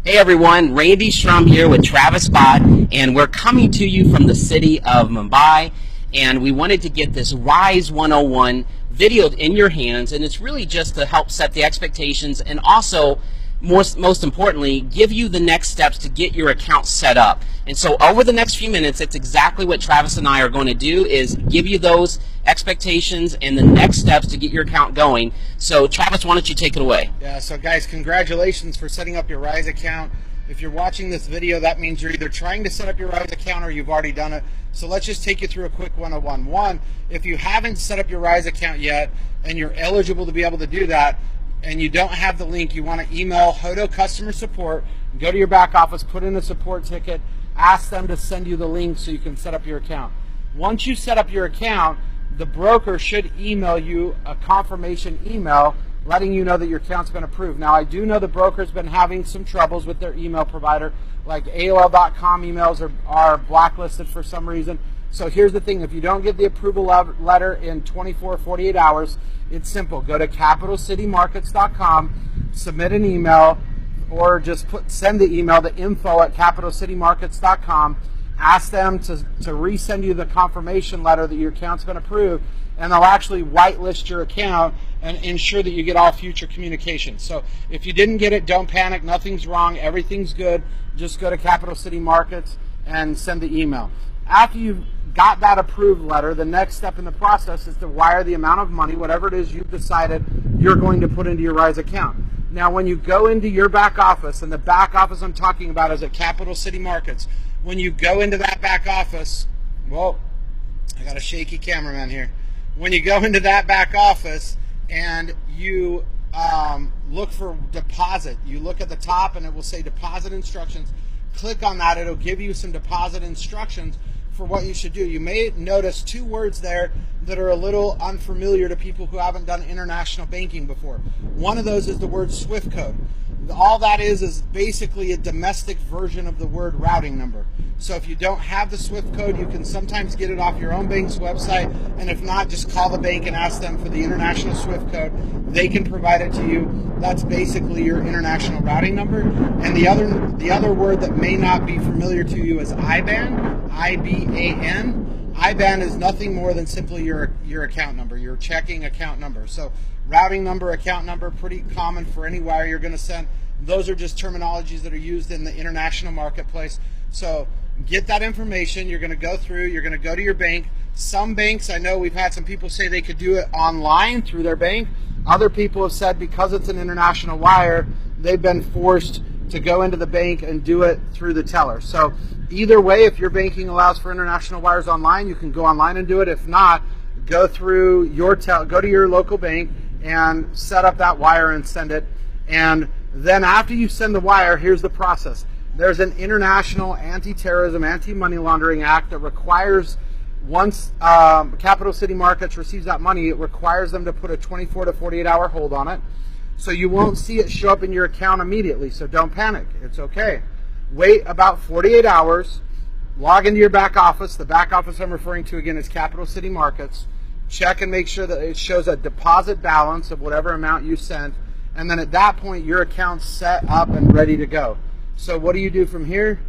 Hey everyone, Randy Strum here with Travis Bot, and we're coming to you from the city of Mumbai, and we wanted to get this Ryze 101 videoed in your hands, and it's really just to help set the expectations and also, most importantly, give you the next steps to get your account set up. And so over the next few minutes, it's exactly what Travis and I are going to do, is give you those expectations and the next steps to get your account going. So Travis, why don't you take it away? Yeah, so guys, congratulations for setting up your Ryze account. If you're watching this video, that means you're either trying to set up your Ryze account or you've already done it. So let's just take you through a quick 101. One, if you haven't set up your Ryze account yet and you're eligible to be able to do that, and you don't have the link, you want to email Hodo customer support, go to your back office, put in a support ticket, ask them to send you the link so you can set up your account. Once you set up your account, the broker should email you a confirmation email letting you know that your account's been approved. Now, I do know the broker's been having some troubles with their email provider, like AOL.com emails are blacklisted for some reason. So here's the thing, if you don't get the approval letter in 24 or 48 hours, it's simple. Go to capitalcitymarkets.com, submit an email, or just send the email to info@capitalcitymarkets.com. Ask them to resend you the confirmation letter that your account's been approved, and they'll actually whitelist your account and ensure that you get all future communications. So if you didn't get it, don't panic. Nothing's wrong. Everything's good. Just go to Capital City Markets and send the email. After you've got that approved letter, the next step in the process is to wire the amount of money, whatever it is you've decided you're going to put into your Ryze account. Now, when you go into your back office, and the back office I'm talking about is at Capital City Markets, when you go into that back office, well, I got a shaky cameraman here. When you go into that back office and you look for deposit, you look at the top and it will say deposit instructions. Click on that. It'll give you some deposit instructions for what you should do. You may notice two words there that are a little unfamiliar to people who haven't done international banking before. One of those is the word SWIFT code. All that is basically a domestic version of the word routing number. So if you don't have the SWIFT code, you can sometimes get it off your own bank's website, and if not, just call the bank and ask them for the international SWIFT code. They can provide it to you. That's basically your international routing number. And the other word that may not be familiar to you is IBAN, I-B-A-N. IBAN is nothing more than simply your account number, your checking account number. So routing number, account number, pretty common for any wire you're going to send. Those are just terminologies that are used in the international marketplace. So get that information. You're going to go through. You're going to go to your bank. Some banks, I know we've had some people say they could do it online through their bank. Other people have said because it's an international wire, they've been forced to go into the bank and do it through the teller. So either way, if your banking allows for international wires online, you can go online and do it. If not, go through go to your local bank and set up that wire and send it. And then after you send the wire, here's the process. There's an international anti-terrorism, anti-money laundering act that requires, once Capital City Markets receives that money, it requires them to put a 24 to 48 hour hold on it. So you won't see it show up in your account immediately. So don't panic. It's okay. Wait about 48 hours. Log into your back office. The back office I'm referring to again is Capital City Markets. Check and make sure that it shows a deposit balance of whatever amount you sent. And then at that point, your account's set up and ready to go. So what do you do from here?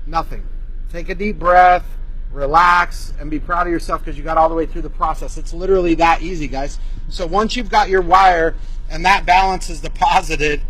Nothing. Take a deep breath, relax, and be proud of yourself because you got all the way through the process. It's literally that easy, guys. So once you've got your wire and that balance is deposited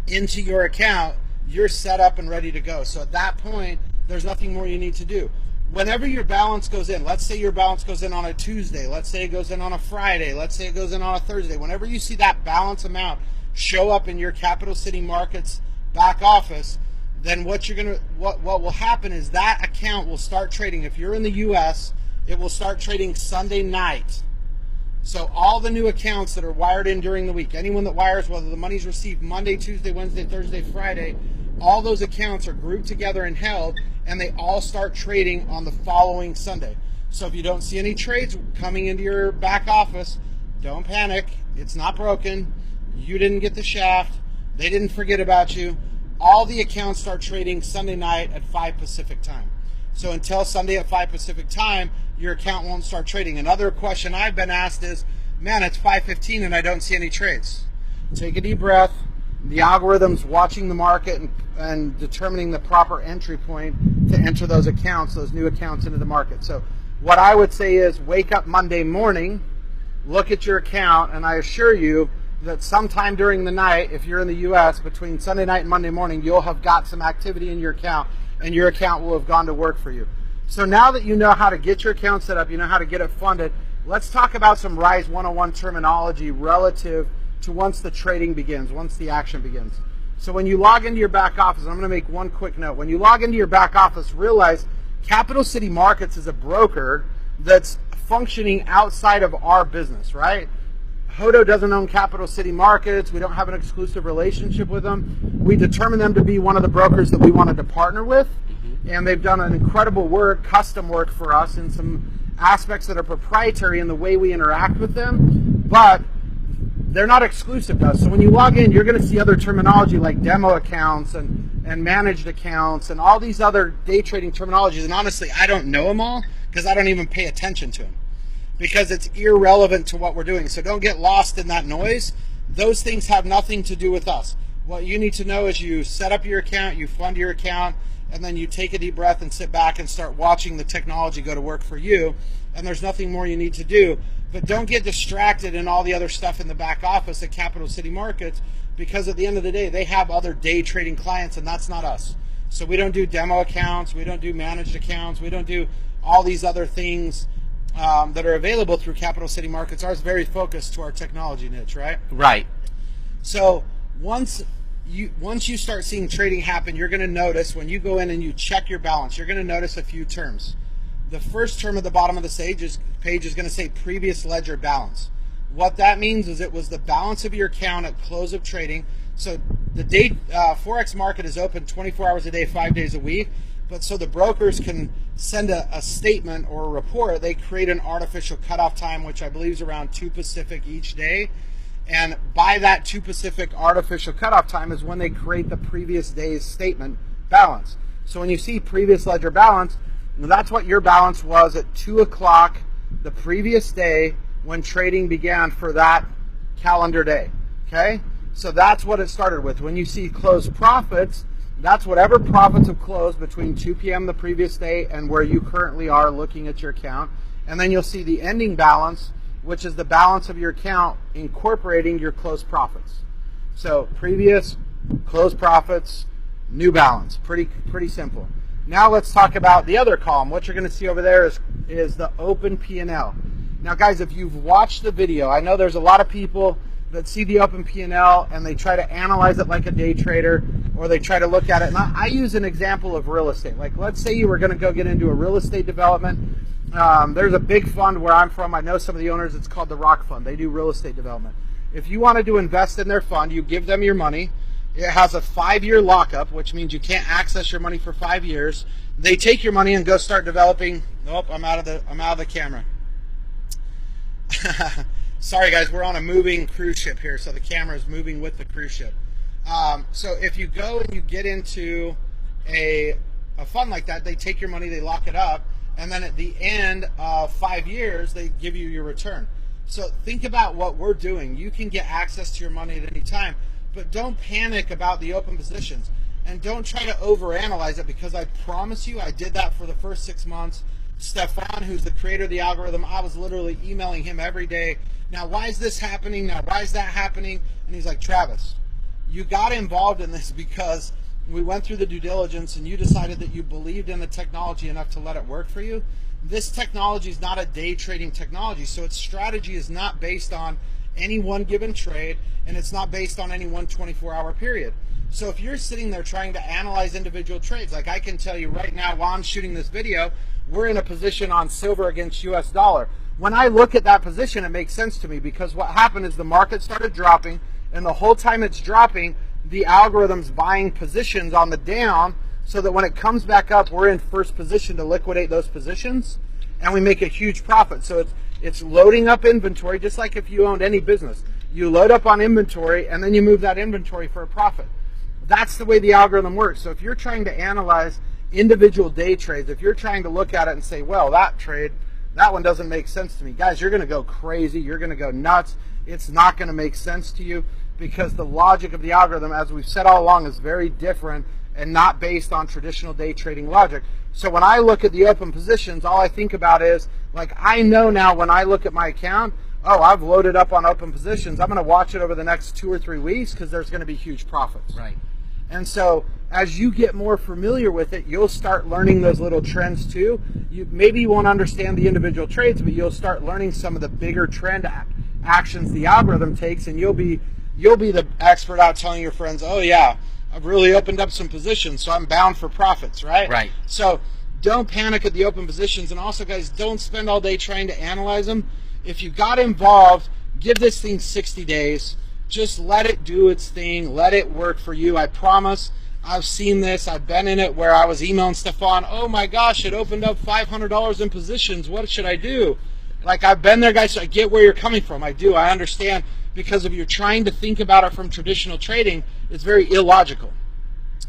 into your account, you're set up and ready to go. So at that point, there's nothing more you need to do. Whenever your balance goes in, let's say your balance goes in on a Tuesday, let's say it goes in on a Friday, let's say it goes in on a Thursday, whenever you see that balance amount show up in your Capital City Markets back office, then what will happen is that account will start trading. If you're in the US, it will start trading Sunday night. So all the new accounts that are wired in during the week, anyone that wires, whether the money's received Monday, Tuesday, Wednesday, Thursday, Friday, all those accounts are grouped together and held, and they all start trading on the following Sunday. So if you don't see any trades coming into your back office, don't panic. It's not broken. You didn't get the shaft. They didn't forget about you. All the accounts start trading Sunday night at 5 Pacific time. So until Sunday at 5 Pacific time, your account won't start trading. Another question I've been asked is, man, it's 5:15 and I don't see any trades. Take a deep breath, The algorithm's watching the market and determining the proper entry point to enter those accounts, those new accounts into the market. So what I would say is wake up Monday morning, look at your account, and I assure you that sometime during the night, if you're in the US, between Sunday night and Monday morning, you'll have got some activity in your account, and your account will have gone to work for you. So now that you know how to get your account set up, you know how to get it funded, let's talk about some Ryze 101 terminology relative to once the trading begins, once the action begins. So when you log into your back office, I'm going to make one quick note. When you log into your back office, realize Capital City Markets is a broker that's functioning outside of our business, right? Hodo doesn't own Capital City Markets. We don't have an exclusive relationship with them. We determined them to be one of the brokers that we wanted to partner with, and they've done an incredible work, custom work for us in some aspects that are proprietary in the way we interact with them, but they're not exclusive to us. So when you log in, you're going to see other terminology like demo accounts and managed accounts and all these other day trading terminologies, and honestly, I don't know them all because I don't even pay attention to them, because it's irrelevant to what we're doing. So don't get lost in that noise. Those things have nothing to do with us. What you need to know is you set up your account, you fund your account, and then you take a deep breath and sit back and start watching the technology go to work for you. And there's nothing more you need to do. But don't get distracted in all the other stuff in the back office at Capital City Markets, because at the end of the day, they have other day trading clients, and that's not us. So we don't do demo accounts, we don't do managed accounts, we don't do all these other things that are available through Capital City Markets. Ours is very focused to our technology niche, right? Right. So once you start seeing trading happen, you're going to notice when you go in and you check your balance, you're going to notice a few terms. The first term at the bottom of the page is going to say previous ledger balance. What that means is it was the balance of your account at close of trading. So the Forex market is open 24 hours a day, 5 days a week. But so the brokers can send a statement or a report, they create an artificial cutoff time, which I believe is around 2 Pacific each day. And by that 2 Pacific artificial cutoff time is when they create the previous day's statement balance. So when you see previous ledger balance, that's what your balance was at 2 o'clock the previous day when trading began for that calendar day. Okay? So that's what it started with. When you see closed profits, that's whatever profits have closed between 2 p.m. the previous day and where you currently are looking at your account. And then you'll see the ending balance, which is the balance of your account incorporating your closed profits. So previous, closed profits, new balance. Pretty simple. Now let's talk about the other column. What you're going to see over there is the open P&L. Now guys, if you've watched the video, I know there's a lot of people that see the open P&L and they try to analyze it like a day trader, or they try to look at it. And I use an example of real estate. Like let's say you were going to go get into a real estate development. There's a big fund where I'm from. I know some of the owners. It's called the Rock Fund. They do real estate development. If you wanted to invest in their fund, you give them your money. It has a 5-year lockup, which means you can't access your money for 5 years. They take your money and go start developing. Nope, I'm out of the camera. Sorry guys, we're on a moving cruise ship here, so the camera is moving with the cruise ship. So if you go and you get into a fund like that, they take your money, they lock it up, and then at the end of 5 years, they give you your return. So think about what we're doing. You can get access to your money at any time, but don't panic about the open positions. And don't try to overanalyze it, because I promise you, I did that for the first 6 months. Stefan, who's the creator of the algorithm, I was literally emailing him every day. Now, why is this happening? Now, why is that happening? And he's like, Travis, you got involved in this because we went through the due diligence and you decided that you believed in the technology enough to let it work for you. This technology is not a day trading technology, so its strategy is not based on any one given trade, and it's not based on any one 24-hour period. So if you're sitting there trying to analyze individual trades, like I can tell you right now while I'm shooting this video, we're in a position on silver against US dollar. When I look at that position, it makes sense to me, because what happened is the market started dropping, and the whole time it's dropping, the algorithm's buying positions on the down, so that when it comes back up, we're in first position to liquidate those positions, and we make a huge profit. So it's loading up inventory, just like if you owned any business. You load up on inventory, and then you move that inventory for a profit. That's the way the algorithm works. So if you're trying to analyze individual day trades, if you're trying to look at it and say, well, that trade, that one doesn't make sense to me, guys, you're going to go crazy. You're going to go nuts. It's not going to make sense to you. because the logic of the algorithm, as we've said all along, is very different and not based on traditional day trading logic. So when I look at the open positions, all I think about is, like, I know now when I look at my account, oh, I've loaded up on open positions. I'm going to watch it over the next 2 or 3 weeks because there's going to be huge profits. Right. And so as you get more familiar with it, you'll start learning those little trends too. Maybe you won't understand the individual trades, but you'll start learning some of the bigger trend actions the algorithm takes, and you'll be the expert out telling your friends, oh yeah, I've really opened up some positions, so I'm bound for profits, right? Right. So don't panic at the open positions, and also, guys, don't spend all day trying to analyze them. If you got involved, give this thing 60 days. Just let it do its thing. Let it work for you. I promise. I've seen this. I've been in it where I was emailing Stefan, oh my gosh, it opened up $500 in positions. What should I do? Like, I've been there, guys, so I get where you're coming from. I do. I understand, because if you're trying to think about it from traditional trading, it's very illogical.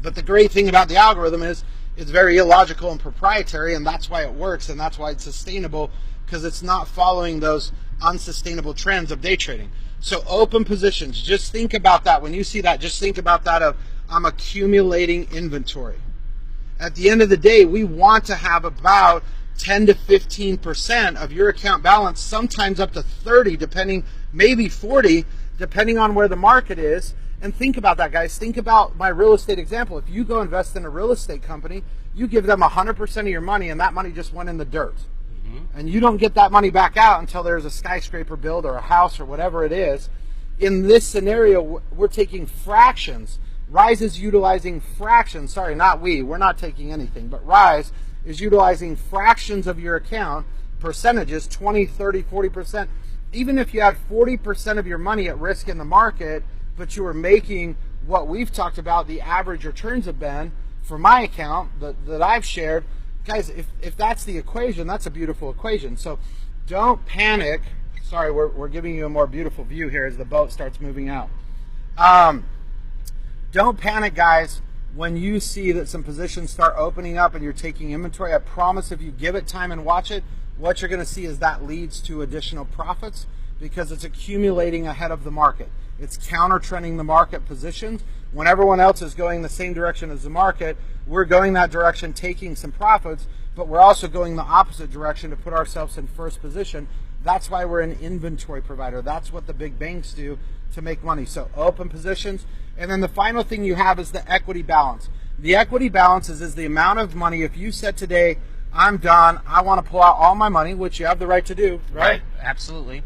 But the great thing about the algorithm is it's very illogical and proprietary, and that's why it works, and that's why it's sustainable, because it's not following those unsustainable trends of day trading. So open positions, just think about that. When you see that, just think about that of, I'm accumulating inventory. At the end of the day, we want to have about 10 to 15% of your account balance, sometimes up to 30, depending, maybe 40, depending on where the market is. And think about that, guys. Think about my real estate example. If you go invest in a real estate company, you give them 100% of your money, and that money just went in the dirt. And you don't get that money back out until there's a skyscraper built or a house or whatever it is. In this scenario, we're taking fractions. Ryze is utilizing fractions. Sorry, not we. We're not taking anything. But Ryze is utilizing fractions of your account, percentages, 20, 30, 40%. Even if you had 40% of your money at risk in the market, but you were making what we've talked about, the average returns have been, for my account that I've shared, guys, if that's the equation, that's a beautiful equation. So don't panic. Sorry, we're giving you a more beautiful view here as the boat starts moving out. Don't panic, guys, when you see that some positions start opening up and you're taking inventory. I promise if you give it time and watch it, what you're going to see is that leads to additional profits because it's accumulating ahead of the market. It's counter-trending the market positions. When everyone else is going the same direction as the market, we're going that direction, taking some profits, but we're also going the opposite direction to put ourselves in first position. That's why we're an inventory provider. That's what the big banks do to make money. So open positions. And then the final thing you have is the equity balance. The equity balance is the amount of money. If you said today, I'm done, I want to pull out all my money, which you have the right to do, right? Absolutely.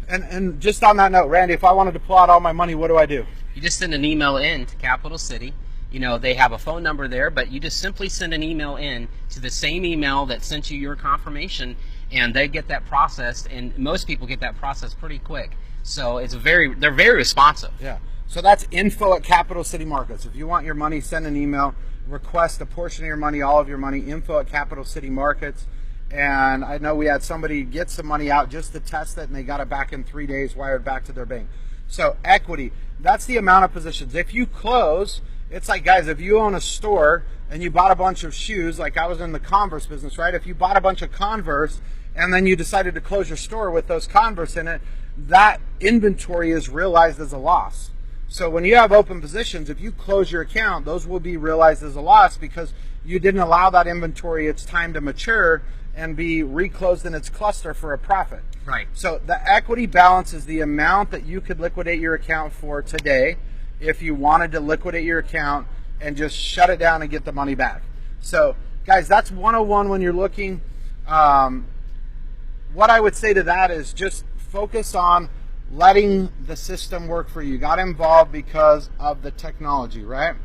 And just on that note, Randy, if I wanted to pull out all my money, what do I do? You just send an email in to Capital City. You know, they have a phone number there, but you just simply send an email in to the same email that sent you your confirmation, and they get that processed, and most people get that processed pretty quick. So it's they're very responsive. Yeah. So that's info at Capital City Markets. If you want your money, send an email, request a portion of your money, all of your money, info at Capital City Markets. And I know we had somebody get some money out just to test it, and they got it back in 3 days, wired back to their bank. So equity, that's the amount of positions. If you close, it's like, guys, if you own a store and you bought a bunch of shoes, like I was in the Converse business, right? If you bought a bunch of Converse and then you decided to close your store with those Converse in it, that inventory is realized as a loss. So when you have open positions, if you close your account, those will be realized as a loss because you didn't allow that inventory its time to mature and be reclosed in its cluster for a profit. Right. So the equity balance is the amount that you could liquidate your account for today if you wanted to liquidate your account and just shut it down and get the money back. So guys, that's 101 when you're looking. What I would say to that is just focus on letting the system work for you. You got involved because of the technology, right?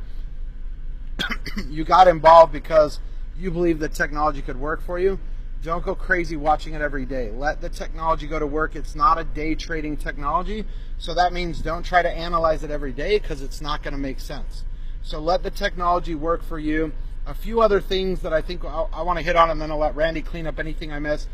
You got involved because you believe the technology could work for you. Don't go crazy watching it every day. Let the technology go to work. It's not a day trading technology, so that means don't try to analyze it every day because it's not going to make sense. So let the technology work for you. A few other things that I think I want to hit on, and then I'll let Randy clean up anything I miss.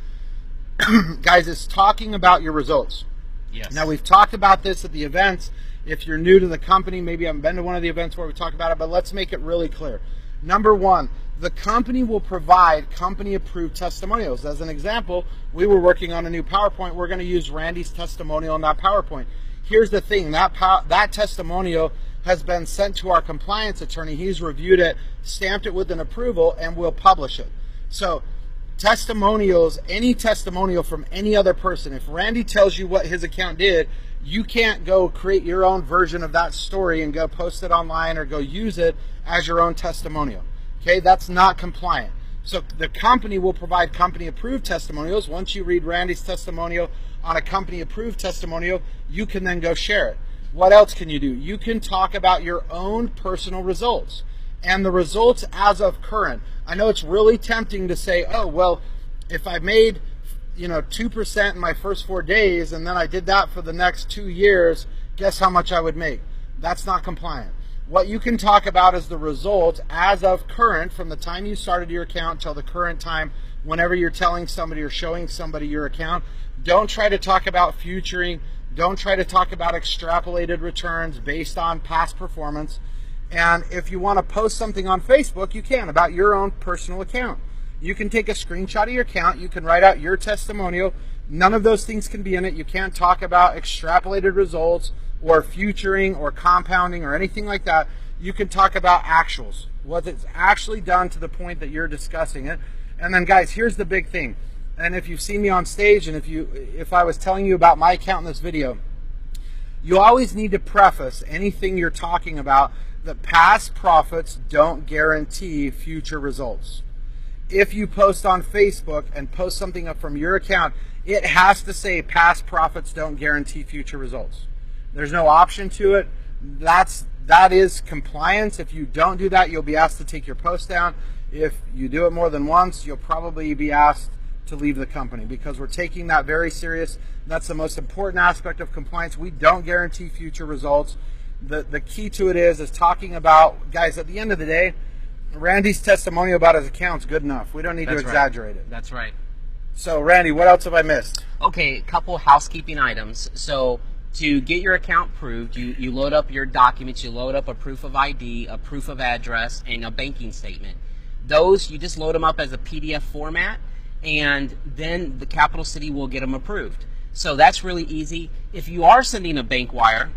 Guys, it's talking about your results. Yes. Now, we've talked about this at the events. If you're new to the company, maybe you haven't been to one of the events where we talk about it, but let's make it really clear. Number one, the company will provide company-approved testimonials. As an example, we were working on a new PowerPoint. We're going to use Randy's testimonial in that PowerPoint. here's the thing, that testimonial has been sent to our compliance attorney. He's reviewed it, stamped it with an approval, and we'll publish it. So testimonials, any testimonial from any other person, if Randy tells you what his account did, you can't go create your own version of that story and go post it online or go use it as your own testimonial. Okay, that's not compliant. So the company will provide company approved testimonials. Once you read Randy's testimonial on a company approved testimonial, you can then go share it. What else can you do? You can talk about your own personal results and the results as of current. I know it's really tempting to say, oh, well, if I made 2% in my first 4 days and then I did that for the next 2 years, guess how much I would make? That's not compliant. What you can talk about is the results as of current, from the time you started your account till the current time, whenever you're telling somebody or showing somebody your account. Don't try to talk about futuring. Don't try to talk about extrapolated returns based on past performance. And if you want to post something on Facebook, you can, about your own personal account. You can take a screenshot of your account. You can write out your testimonial. None of those things can be in it. You can't talk about extrapolated results or futuring or compounding or anything like that. You can talk about actuals, what it's actually done to the point that you're discussing it. And then guys, here's the big thing. And if you've seen me on stage, and if I was telling you about my account in this video, you always need to preface anything you're talking about that past profits don't guarantee future results. If you post on Facebook and post something up from your account, it has to say past profits don't guarantee future results. There's no option to it. That is compliance. If you don't do that, you'll be asked to take your post down. If you do it more than once, you'll probably be asked to leave the company, because we're taking that very serious. That's the most important aspect of compliance. We don't guarantee future results. The key to it is talking about, guys, at the end of the day, Randy's testimonial about his account is good enough. We don't need to exaggerate it. That's right. So Randy, what else have I missed? Okay, a couple housekeeping items. So to get your account approved, you load up your documents. You load up a proof of ID, a proof of address, and a banking statement. Those, you just load them up as a PDF format, and then the capital city will get them approved. So that's really easy. If you are sending a bank wire,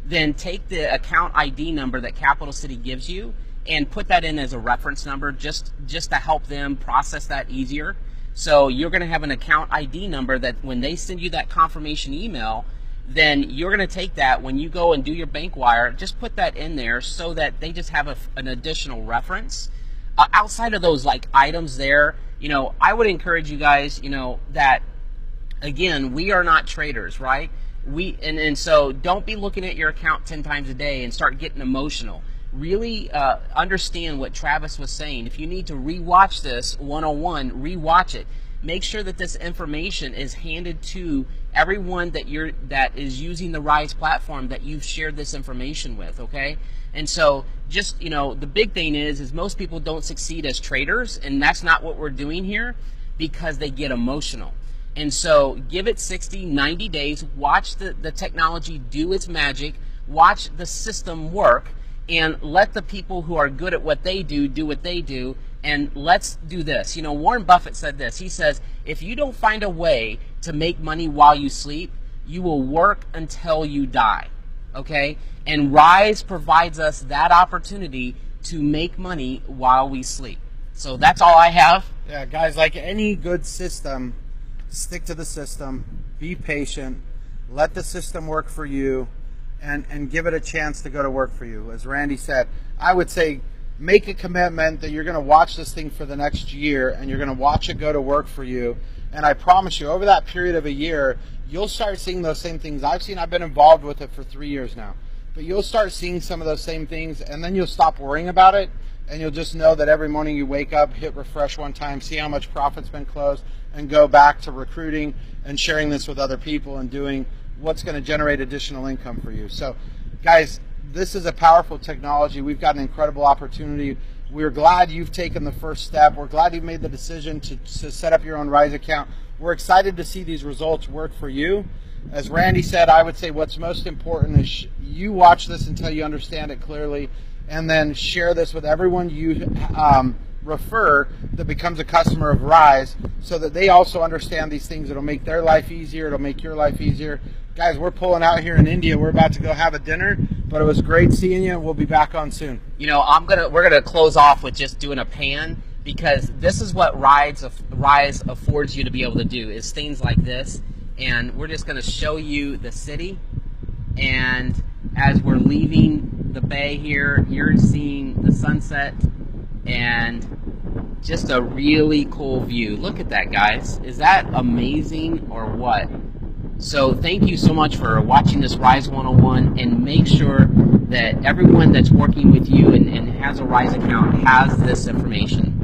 then take the account ID number that Capital City gives you and put that in as a reference number, just to help them process that easier. So you're going to have an account ID number that when they send you that confirmation email, then you're going to take that when you go and do your bank wire, just put that in there so that they just have an additional reference. Outside of those like items there, I would encourage you guys, that again, we are not traders, right? And so don't be looking at your account 10 times a day and start getting emotional. Really understand what Travis was saying. If you need to rewatch this 101, rewatch it. Make sure that this information is handed to everyone that is using the Ryze platform that you've shared this information with, okay? And so just, the big thing is most people don't succeed as traders, and that's not what we're doing here, because they get emotional. And so give it 60, 90 days, watch the technology do its magic, watch the system work, and let the people who are good at what they do what they do, and let's do this. Warren Buffett said this. He says, if you don't find a way to make money while you sleep, you will work until you die, okay? And Ryze provides us that opportunity to make money while we sleep. So that's all I have. Yeah, guys, like any good system, stick to the system, be patient, let the system work for you, and give it a chance to go to work for you. As Randy said, I would say make a commitment that you're going to watch this thing for the next year, and you're going to watch it go to work for you. And I promise you, over that period of a year, you'll start seeing those same things I've seen. I've been involved with it for 3 years now. But you'll start seeing some of those same things, and then you'll stop worrying about it, and you'll just know that every morning you wake up, hit refresh one time, see how much profit's been closed, and go back to recruiting and sharing this with other people and doing what's going to generate additional income for you. So guys, this is a powerful technology. We've got an incredible opportunity. We're glad you've taken the first step. We're glad you've made the decision to set up your own Ryze account. We're excited to see these results work for you. As Randy said, I would say what's most important is you watch this until you understand it clearly, and then share this with everyone you refer that becomes a customer of Ryze, so that they also understand these things. It'll make their life easier. It'll make your life easier. Guys, we're pulling out here in India. We're about to go have a dinner, but it was great seeing you. We'll be back on soon. You know, we're gonna close off with just doing a pan, because this is what Ryze affords you to be able to do, is things like this. And we're just gonna show you the city, and as we're leaving the bay here, you're seeing the sunset and just a really cool view. Look at that, guys. Is that amazing or what? So thank you so much for watching this Ryze 101, and make sure that everyone that's working with you and has a Ryze account has this information.